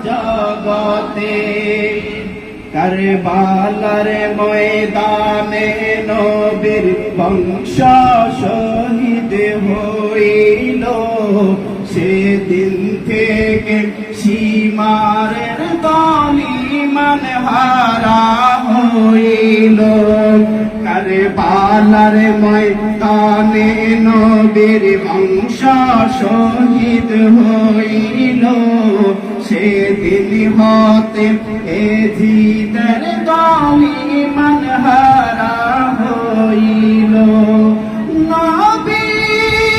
জগতে। কারবালার ময়দানে নবীর বংশ শহীদ হইল, সেদিন থেকে সীমারের দলিমান হারা হইল। কারবালার ময়দানে নবীর বংশ শহীদ হইল, সেদিন হতে এজিদের দলিমান হারা হইল। নবীর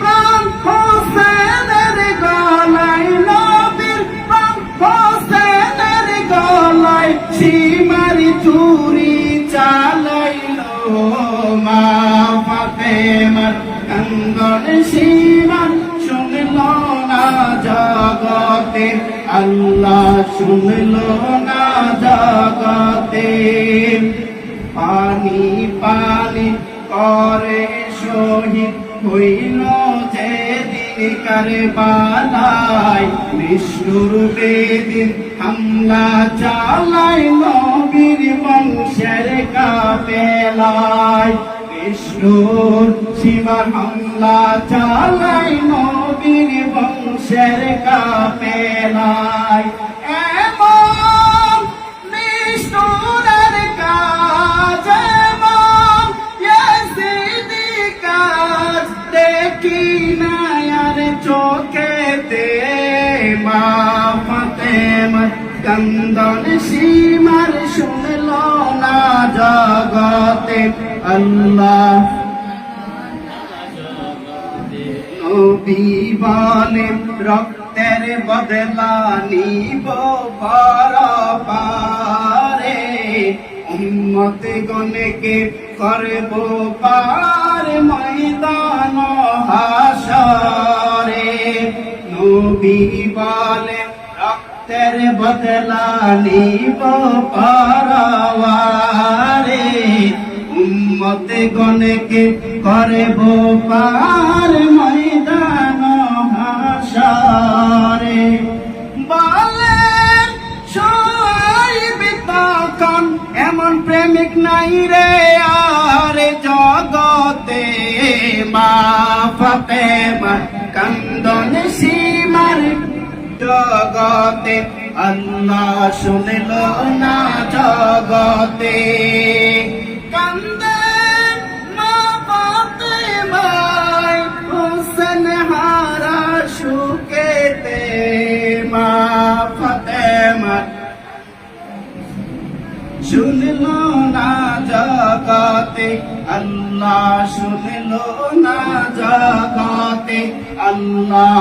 প্রাণ হোসেনের গলায়, নবীর প্রাণ হোসেনের গলায় সীমার চুরি চালাইল। মা ফাতেমার কান্দন সীমান শুনল না জগতে, আল্লাহ শুনল না জগতে। পানি পানি করে শহীদ হইল যেদিন কারবালায়, বিষ্ণুর বেদিন হামলা চালায় নবীর বংশের কাফেলায়। বিষ্ণুর সীমার হামলা চালায় নবীর বংশের কাফেলায়। এমন নিষ্ঠুরের কাজ, এমন ইয়াজিদি কাজ দেখি না আর চোখেতে। মা ফাতেমার কান্দন সীমার শুনল না জগতে, আল্লাহ নবী বলে রক্তের বদলা নিব পরপারে, উম্মত গণকে করব পার ময়দান হাসরে। নবী বলে রক্তের বদলা নিব পরওয়ারে, উম্মত গণকে করব পার ময়দান হাসরে। বলেন শুআয়ব তখন এমন প্রেমিক নাই রে আর জগতে। মা ফাতেমার কান্দন সীমার জগতে, আল্লাহ শুনল না জগতে। কান্দে মা ফাতেমায় হোসেন হারা সুখেতে। মা ফাতেমা শুনল না জগতে, আল্লাহ শুনল না জগতে, আল্লাহ